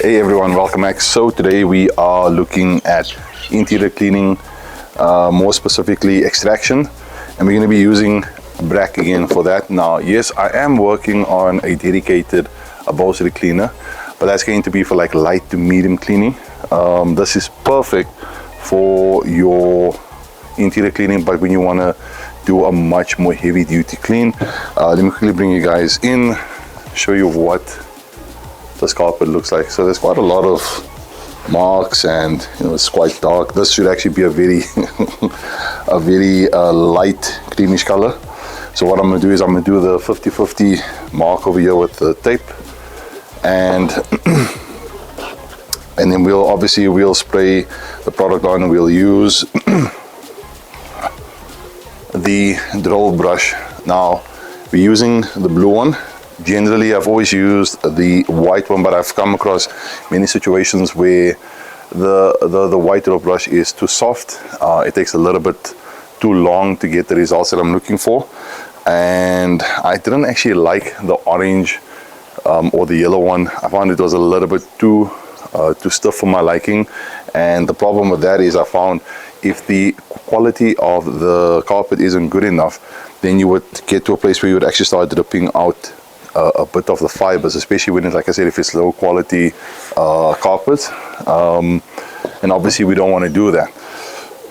Hey everyone, welcome back. So today we are looking at interior cleaning, more specifically extraction, and we're going to be using BRAK again for that. Now yes, I am working on a dedicated upholstery cleaner, but that's going to be for like light to medium cleaning. This is perfect for your interior cleaning, but when you want to do a much more heavy duty clean, let me quickly bring you guys in, show you what this carpet looks like. So there's quite a lot of marks, and it's quite dark. This should actually be a very a very light greenish color. So what I'm going to do is I'm going to do the 50-50 mark over here with the tape, and and then we'll spray the product on, and we'll use the drill brush. Now we're using the blue one. Generally I've always used the white one, but I've come across many situations where the white drill brush is too soft. It takes a little bit too long to get the results that I'm looking for, and I didn't actually like the orange or the yellow one. I found it was a little bit too stiff for my liking, and the problem with that is I found if the quality of the carpet isn't good enough, then you would get to a place where you would actually start dripping out a bit of the fibers, especially when it's, like I said, if it's low quality carpet, and obviously we don't want to do that.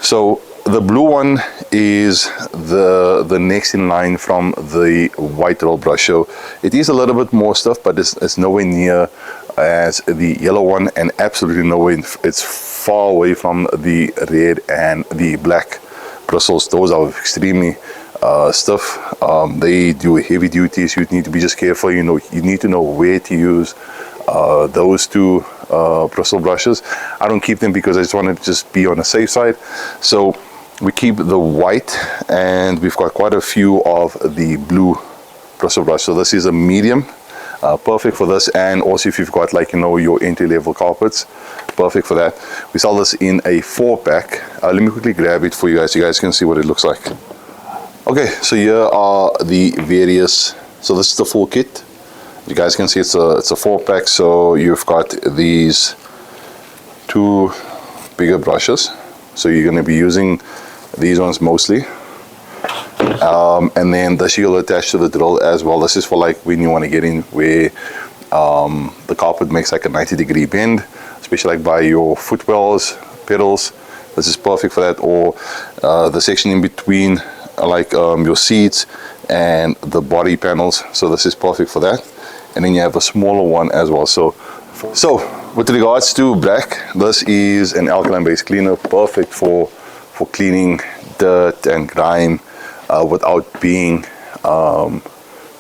So the blue one is the next in line from the white drill brush. So it is a little bit more stuff, but it's nowhere near as the yellow one, and absolutely nowhere. It's far away from the red and the black bristles. Those are extremely stiff. They do heavy duties. You need to be just careful. You need to know where to use those two bristle brushes. I don't keep them because I just want to just be on the safe side. So we keep the white, and we've got quite a few of the blue bristle brush. So this is a medium, perfect for this, and also if you've got your entry-level carpets, perfect for that. We sell this in a 4-pack. Let me quickly grab it for you guys so you guys can see what it looks like. Okay, so here are the various. So this is the full kit. You guys can see it's a 4-pack. So you've got these 2 bigger brushes. So you're going to be using these ones mostly, and then the shield attached to the drill as well. This is for like when you want to get in where the carpet makes like a 90-degree bend, especially like by your footwells, pedals. This is perfect for that, or the section in between, like your seats and the body panels. So this is perfect for that. And then you have a smaller one as well. So with regards to BRAK, this is an alkaline based cleaner, perfect for cleaning dirt and grime without being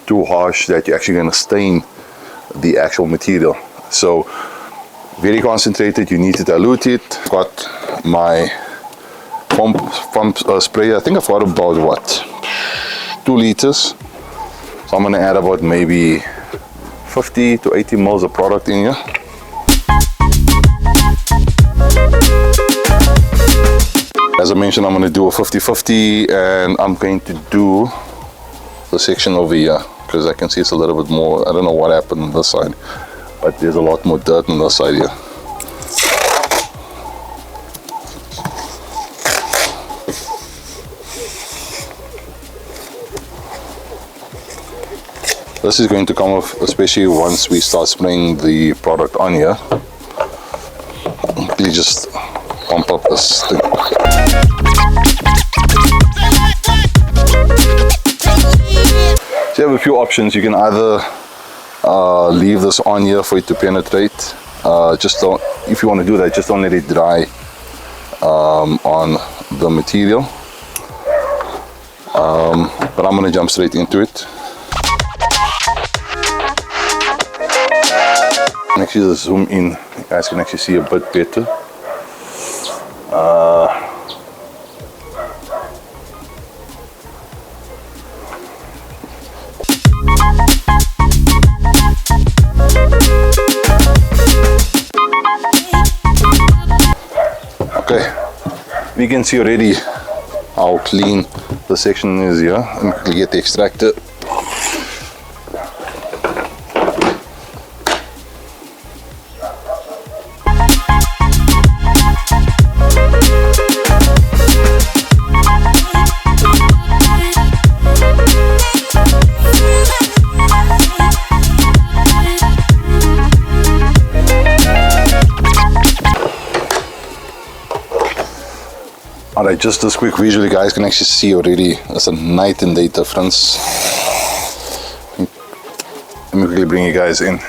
too harsh that you're actually going to stain the actual material. So very concentrated. You need to dilute it. Got my pump spray. I think I've got about what, 2 liters. So I'm going to add about maybe 50 to 80 mils of product in here. As I mentioned, I'm going to do a 50-50, and I'm going to do the section over here because I can see it's a little bit more. I don't know what happened on this side, but there's a lot more dirt on this side here. This is going to come off, especially once we start spraying the product on here. You just pump up this thing. So you have a few options. You can either leave this on here for it to penetrate. Just don't, if you want to do that, just don't let it dry on the material. But I'm going to jump straight into it. Actually, just zoom in. You guys can actually see a bit better. Okay, we can see already how clean the section is here. Let me quickly get the extractor. All right, just this quick visual, you guys can actually see already there's a night and day difference. Let me quickly bring you guys in.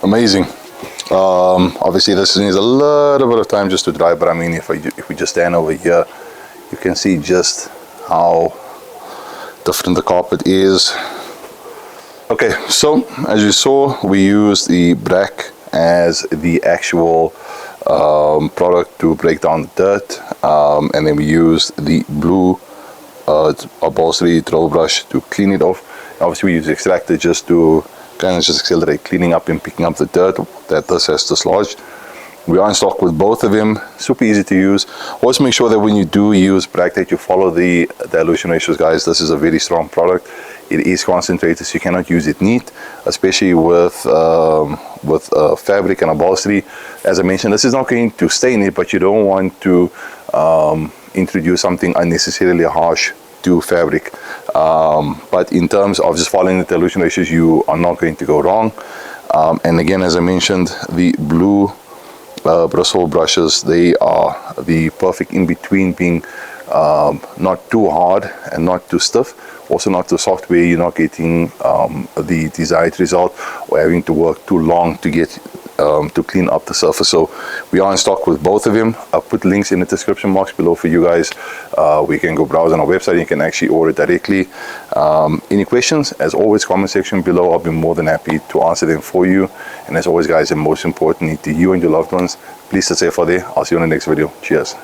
Amazing. Obviously this needs a little bit of time just to dry, but I mean, if we just stand over here, you can see just how different the carpet is. Okay, so as you saw, we used the BRAK as the actual product to break down the dirt, and then we used the blue upholstery drill brush to clean it off. Obviously we use extractor just to kind of just accelerate cleaning up and picking up the dirt that this has dislodged. We are in stock with both of them, super easy to use. Also make sure that when you do use BRAK that you follow the dilution ratios, guys. This is a very strong product. It is concentrated, so you cannot use it neat, especially with fabric and upholstery. As I mentioned, this is not going to stain it, but you don't want to introduce something unnecessarily harsh to fabric. But in terms of just following the dilution ratios, you are not going to go wrong. And again, as I mentioned, the blue bristle brushes, they are the perfect in between, being not too hard and not too stiff, also not too soft where you're not getting the desired result or having to work too long to get to clean up the surface. So we are in stock with both of them. I'll put links in the description box below for you guys. We can go browse on our website. You can actually order directly. Any questions, as always, comment section below. I'll be more than happy to answer them for you. And as always, guys, and most importantly to you and your loved ones, please stay safe out there. I'll see you on the next video. Cheers.